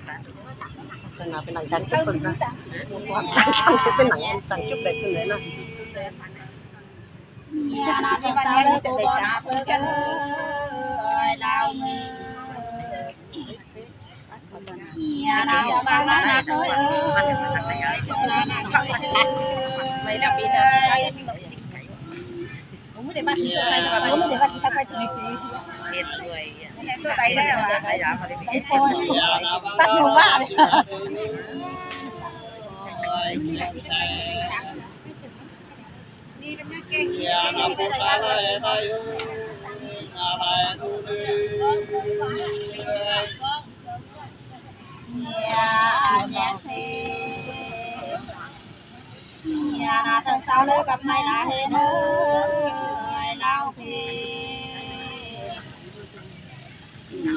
Nàoเป็นหนังจันทร์คนนะเป็นหนังจันทร์จุดเด็ดขึ้นเลยนะเนี่ยนะที่บ้านนี้จะได้จ้าเพื่อกันเราเนี่ยนะของบ้านนะเอ้ยไม่ได้ปีนะผมไม่ได้มาที่ไหนแต่ผมไม่ได้มาที่ใครที่นี่เฮ็ดด้วยตัวใดได้ว่าไอ้คนตัดหนูว่าเลยนี่เป็นเก่งอย่านะพูดอะไรได้อะไรดูดิอย่าสิอย่านะทั้งเช้าเลยกับนายนะเฮ็ดเอ้ยเล่าพี่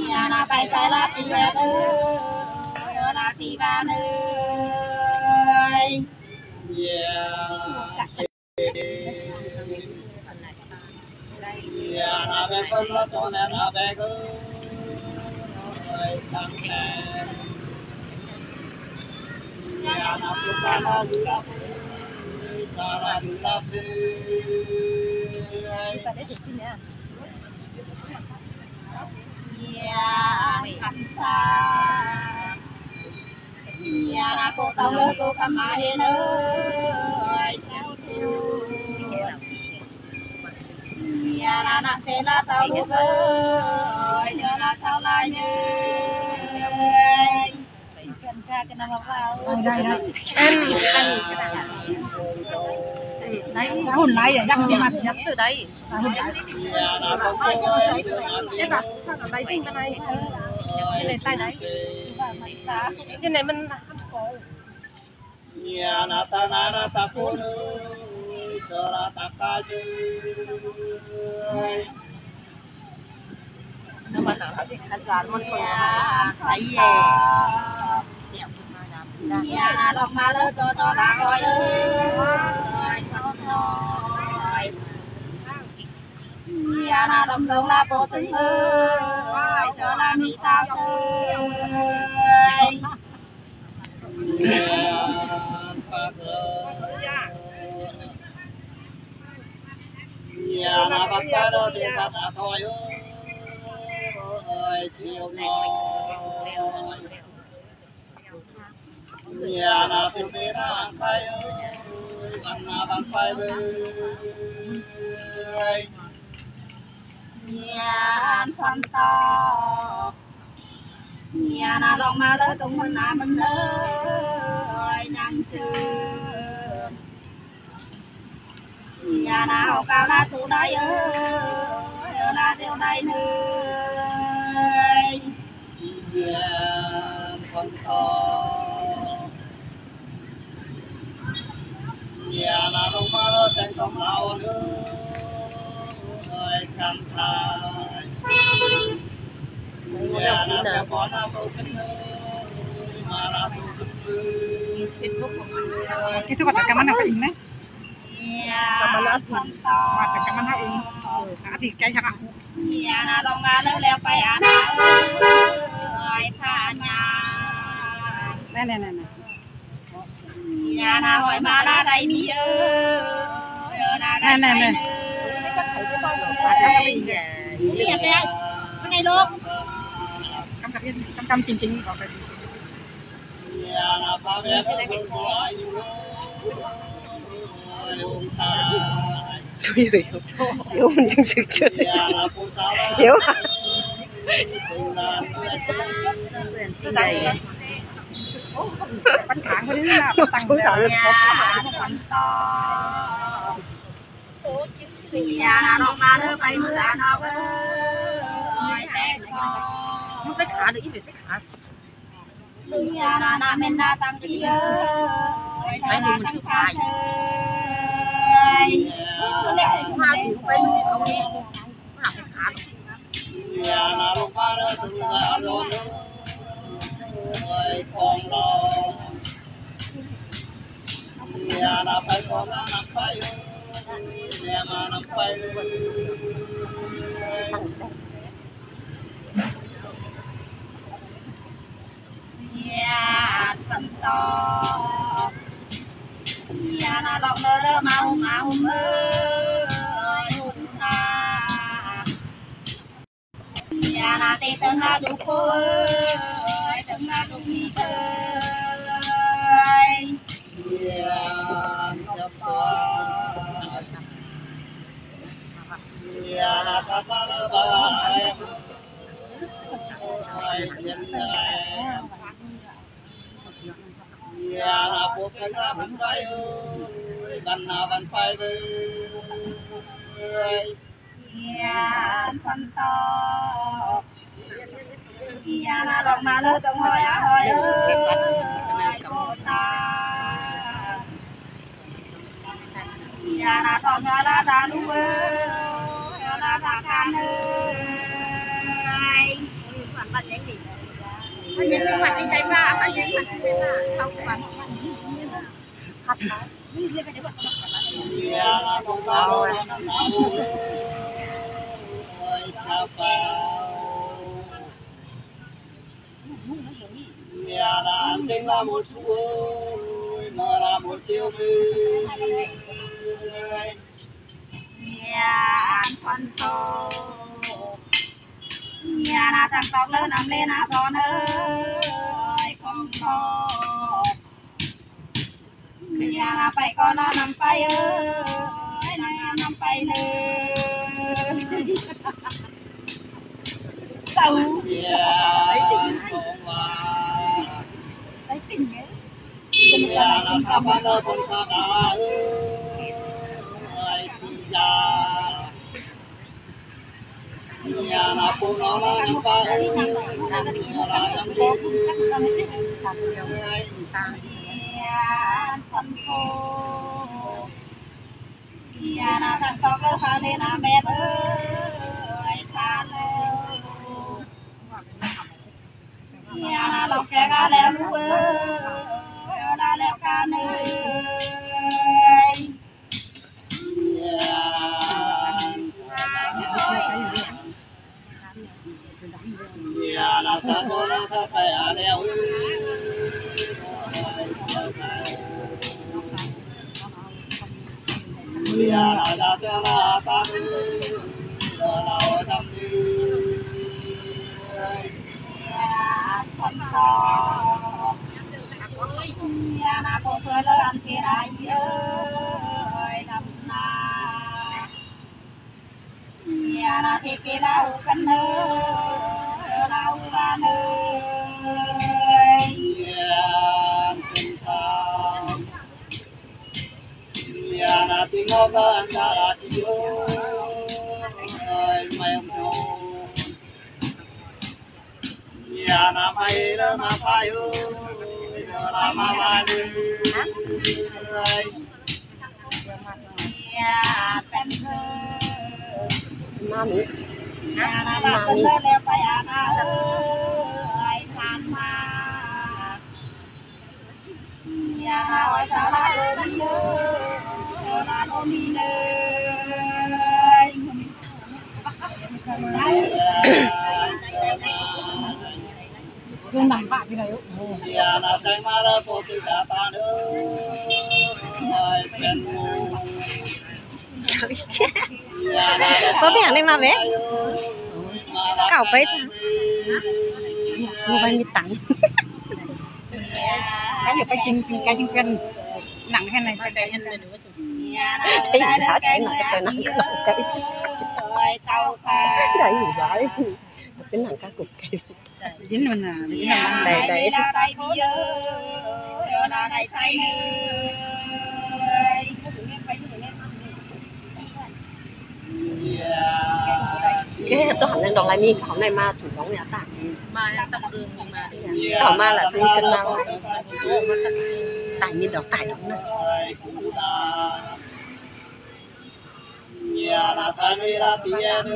อย่านะไปใส่ละที่แล้วเอ้ยละที่บ้านเอ้ยอย่านะไปคนละตัวนะไปก็ทั้งแท้อย่านะพูดอะไรดูละตาละดูละไปได้ถึงที่เนี่ยอย่าขันตาอย่านะโกตาเลยโกกมาเห็นเอ้ยเจ้าตูอย่านะเสนาเต้าเอ้ยอย่านะเต้าลายเอ้ยกันค่ะกันนะว่าได้đấy hồn này ở trong mặt nhắm từ đây hồn đấy thế bà sao ở đây bên này cái này tay đấy cái này mình nhà na ta cô cho la ta ca chứ nó mà nào thì khán giả mình còn thấy nhà na đọc mà lơ cho ta coi nhà na đọc đâu là bộ tình ơi cho là mi sao ơi nhà na bắt ta đâu để ta thôi ơi chiều ngồi nhà na tìm đến ăn phai ơi ăn na ăn phai ơi nhà ăn phân to nhà na rong ma lơ tung mình na mình ơi nhang chưa nhà na hậu cao na su đây ơi na tiêu đây nơi nhà phân to nhà na rong ma lơ trên sông lao ơi chăm thai nhà na sẽ bỏ na bầu kính mà na bầu kính itu kata kaman apa ini? Kaman apa? Kata kaman apa ini? Nanti kayak apa? Iya, na dong na leo pai ana ơi pha nhà. Nè. Iya, na hỏi mà na đây mi ơi. Nè. Cái này luôn. Cam chính vào cái hiểu mình chứng sự chưa hiểu bánh thẳng của nó là tăng bữa rồi bánh to nhà nó mà nó bay mưa nó ơi nó cái khả được ý về cái khả nhà na men na tăng đi ơi na tăng phải lẽ hoa cũng phải không đi nó làm cái khả nhà na lúc ba đó từ là luôn ơi con lo nhà na phải con na nằm phải nhà mà nằm phải na lọc nơ đơ mau mau ơi hụt na nhà na tê tơ na đục cô ơi tơ na đục mi ơi nhà na ta ta lơ bài nhà na bộ cái na bắn bay ơi bắn na bắn bay ơi nhà phân to nhà na lọc na lơ tông hỏi ơi cô ta nhà na thon na la ta lu ơi la ta can ơi bạn nhánh gì bạn nhánh cái mặt trên tay ba bạn nhánh mặt trên tay ba sau cái bạn hạt nó đi lên cái đấy bạn nhà là chính là một suối mà là một chiều nhà phân to nhà na thằng tóc lớn nằm lên na son ơi con nhà na phải con nó nằm phải ơi na nằm phải lên tàu lấy tình nhé nhà na thằng ba lơ con sa đà ơi nhà na cô nó nằm phải phân khô nhà na thằng con nó pha lên na mẹ ơi pha lên nhà na lọc kẹt cá leo lú ơi na leo cá nơi nhà na sa cô nó sa phải leo nhà na sa ta na ta lao tâm nhà na cô phơi lơ ăn kia ai ơi nằm na nhà na thì kia lao cân ơi lao ra nơi nhà na tiếng ngô lên ra là chiếu ơi mày không nhà na mày đó mà phải ơi là mà mà đi nhà bên mami nhà na ba con leo phải na ơi san ma nhà na ơi sao la đi ơi la no mi ơi luôn nằm bạ cái này nhà na sai ma ra po tu ta ta ơi bên có bé này mà bé cào bấy mua bao nhiêu tặng cái gì phải chinh cân nặng thế này phải để nhân lên nữa thấy đã cái này cái nặng cái tàu pha đấy giỏi cái nặng cá cục cây dính luôn à dính làm đầy đây cái tôi hẳn đồng lại mi khẩu này mà thủ đóng nhà tặng mà tặng đường mình mà khẩu mà là tôi cân năng tải mi đóng tải đóng này nhà là thay mi là tiền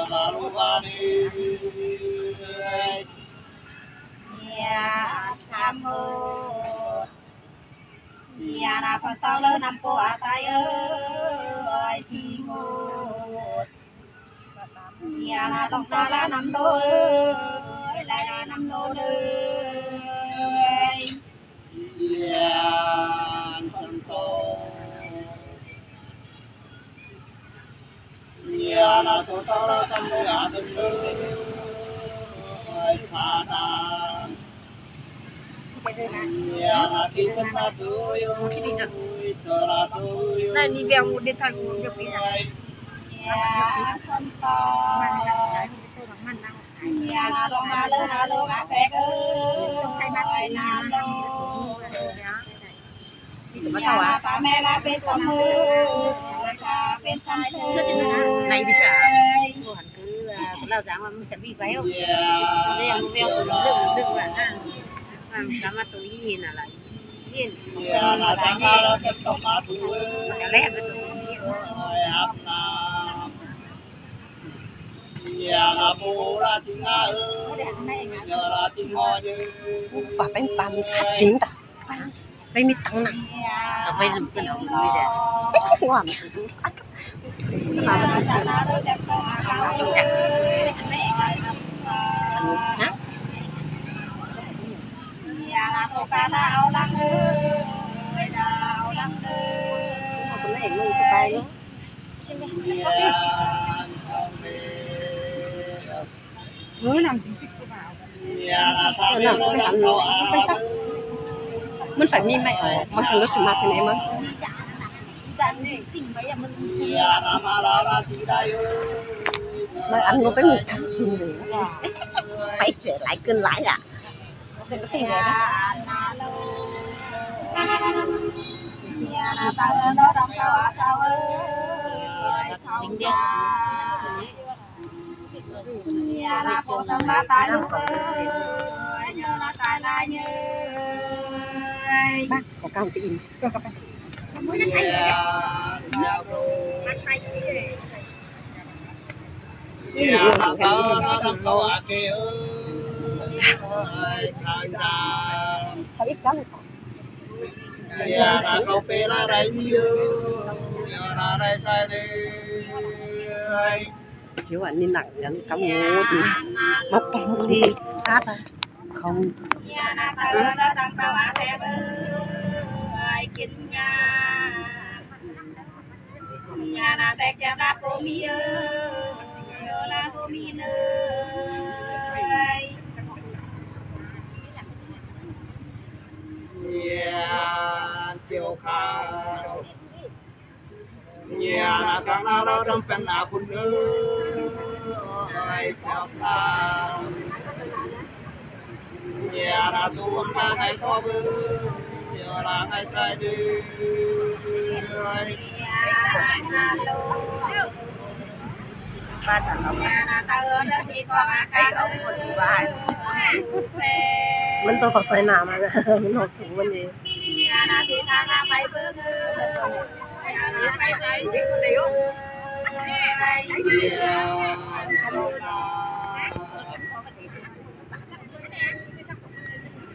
là lu ba đi nhà tham hồ nhà là phần sau lớn năm cô à tay ơi chi ngô nhà là đồng ta là năm đô ơi lại là năm đô ơi nhà phần sau Nah, ni biar mudah tak mudah pilih.ลงมาเลยนะลงมาแพกใครมาเลยน้ำลงป้าแม่ลาเป็นสมือเป็นสายเธอ Này bây giờ cô hẳn cứ lao dáng mà mình chuẩn bị váy không? Đây là một veo từ đừng bạn ha. Làm mà tôi nhìn là nhìn. Mà cái lẽ với tôi nhìn. Bà bánh pan phát triển ta. Đây mi tăng nặng. Ở đây làm cái nào bây giờ. Wow. Trong chặt. Hả? Cái này luôn cái tay luôn. mới làm gì của bảo mình phải mi mày ở mà sang lớp chúng ta thế này mà mà ăn nó phải một trăm chín rồi phải để lại cân lãi à cái gì vậy đó là cô tâm ba tay luôn ơi nhớ là tay lại như bác có cao tiền có cặp mới nó thấy bắt tay sao ít đó là câu pe la đây là đây sai đi kiểu anh đi nặng dẫn cắm ngô đi bóc bông đi hát à không nhà na tẹt cha la cô mi ơi la cô mi ơi chiều khao nhà là càng nào đâu trong phần nào cũng ơi chào ta nhà là tuôn ta ngày có bữa giờ là ngày sai đi ba thằng ông mình tôi còn phải làm mà mình học cũng mình gì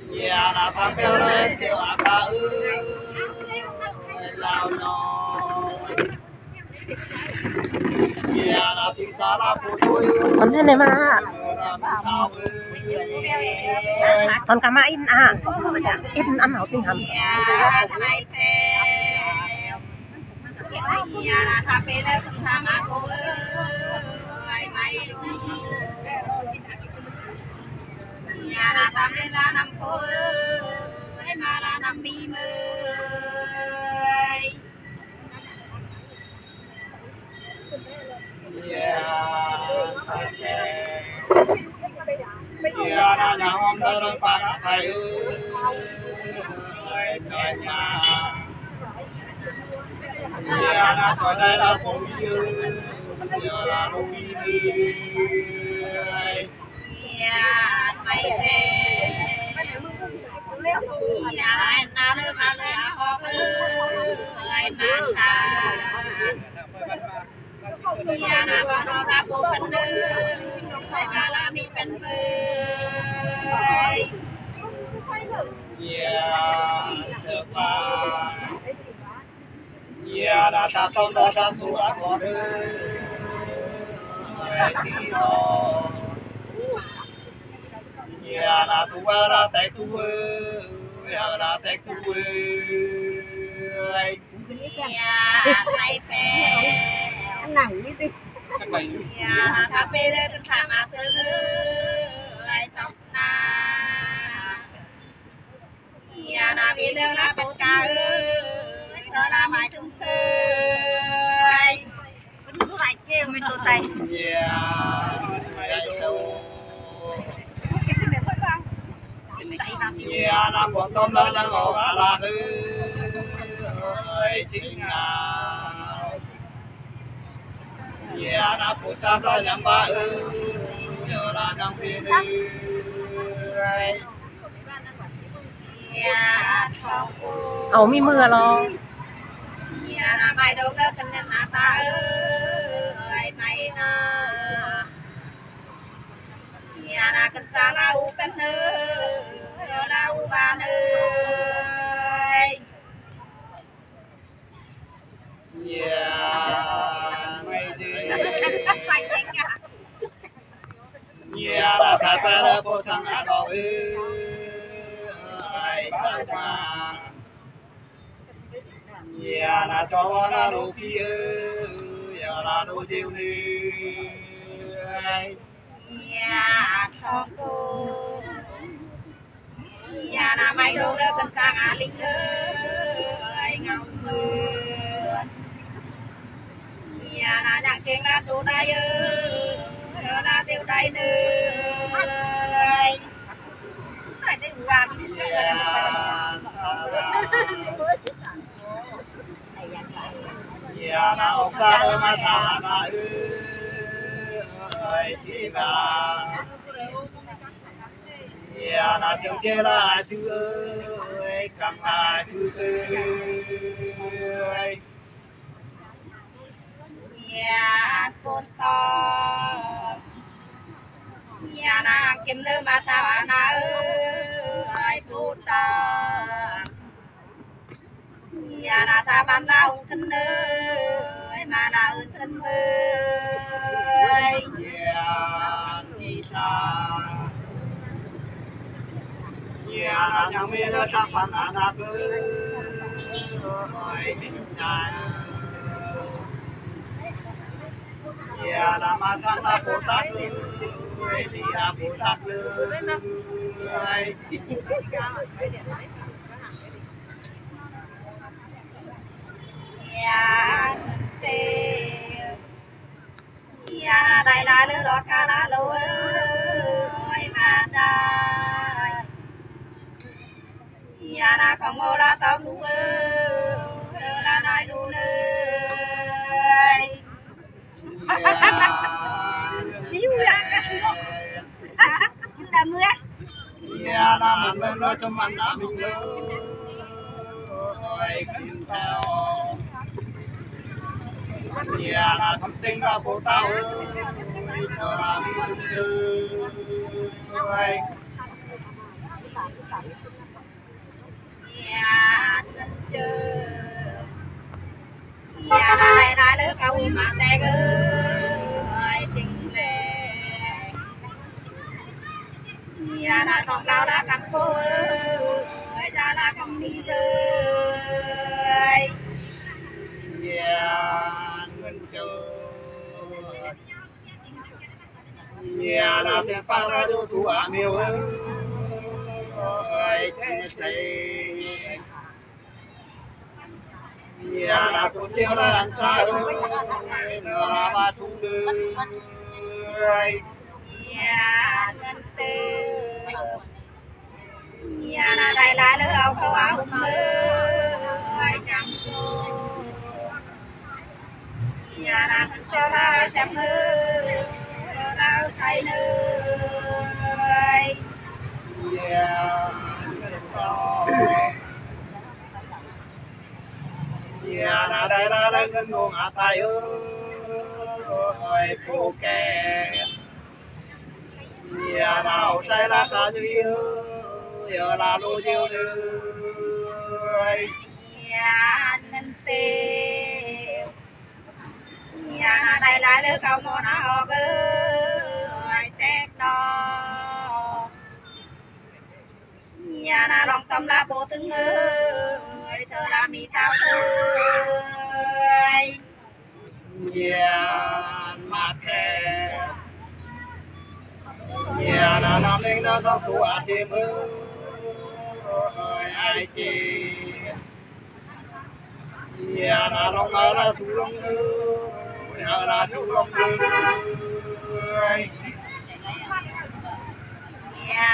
nhà là ta kêu lên chiều à ta lao nó nhà là tiếng xa la phụ tôi con thế này mà con cá mãi in à in ăn hảo tinh hầm nhà là ta về đây cũng tham ăn cô ơi mày nhà là ta về là năm cô ơi mà là năm bi mơ nhà là nhà ông đó nó phạt thầy ơi trời nhà là coi đây là phụ nữ nhà là phụ nữ mày về nhà anh ta đưa mà lấy họ ơi mà ta nhà là bọn nó ra bộ phận nữ phải mà làm đi phận ơi sợ quá đã ta không đó ta tu ăn ngon là tu ra tại tu là tại tu mày về nặng như thế nhà cà phê đây cũng thả mà sơ ai tóc na nhà na bây giờ là bố ca giờ là mai trung sơi vẫn cứ lại kêu mình đồ tay nhà nam quảng tôm đó là ngô là hư chính nhà nam phụ tam là nhắm ba nhớ là nam phiมีมือรอ nhà là mai đâu đó cần nên ta ơi mày na nhà là cần xa la u bên nơi la u ba nơi nhà mày đi nhà là ta ta là bộ sang à đó ai mà nhà là cho nó đồ kia nhà là đồ tiêu đi nhà không cô nhà là mày đâu đó cần sang à linh ơi ngọc nhà là nhạc tiếng là số đây ơi là tiêu đây nơi phải đây làm nhà là ông ta mà ta mà chỉ là nhà là chồng kia là chú ơi càng là chú ơi nhà con to nhà là kiếm lơ mà sao anh ơi cô ta nhà là ta ban lao thân ơi mà là thân ơi nhà đi xa nhà là nhà mình là sang phản án à ơi nhà là mà sang là Bồ Tát ơi đi là Bồ Tát ơi nhà đây là lứa lót cá lá lô ơi mà đây nhà là con ngô lá tóc lú ơi là này lú ơi xíu ra là mưa nhà là mình lên đó cho mình đã mình ơi kim sao nhà là thâm tinh là Bồ Tát ơi là mình ơi nhà chơi nhà này là đứa cậu mà tè ơi tình lệ nhà là con cao đã cắt cô ơi ra là không đi chơi nhà mình chơi nhà là tiền pha ra đôi thủ à miêu ơi thế này nhà là tổ chiêu là ăn xa ơi là ba chung đường ơi nhà ngân tư nhà là đây là đứa ông câu áo ơi chẳng cô nhà là ngân cho là chẳng là thầy ơi nhà là đây là ngân ngôn à tay ơi cô kè nhà nào sai là ta duy giờ là lô diêu ơi nhà ngân tiêu nhà đây là đứa câu mô nó hộp ơi tét đo nhà là lòng tâm là bộ tương ơi thơ là mi tao ơi nhà mà nam linh na thọ tu a ti mơ ai chi ya na long la su long ya na su long ya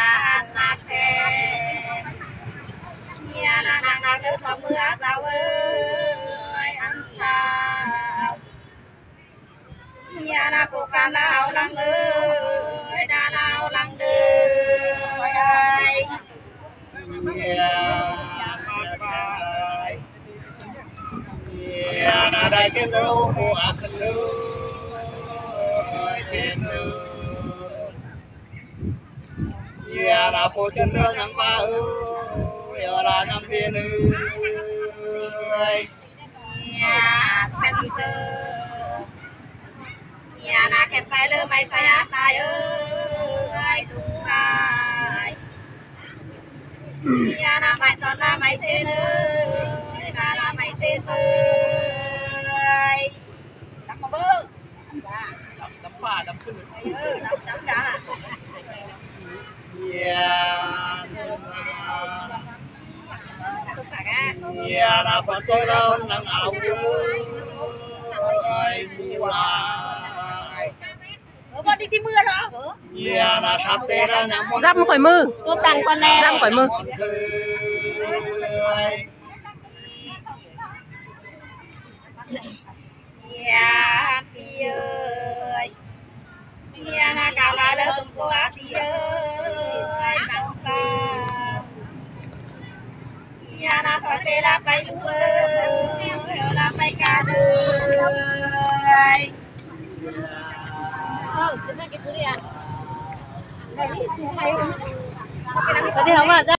na ke ya na ke thọ mưa sao ơi ăn sao ya na cô ca nào lăng ơi đa nào lăng ơi ya na dai ke lo mo a kan lo ya na po chân lo nang ba ya la nam pien ya kan tu ya na ke pai le mai sai a sai ơi tu sai ya na mai son na mai te ơi na la mai te ơi đắp mà bơ đắp ba đắpขึ้น đắp cả ya na pa to la nang au ai mi waบ่ได้ที่มือเหรอ ya na thap te ra nang mon รับข่อยมือ ตัวตังก่อนแน่ รับข่อยมือ ya pi ơi ya na cả là đỡ tum cô á pi ơi tăng sa ya na thôi te la pai lu ơi la pai ca ơi oh, kita ke durian. Tadi apa?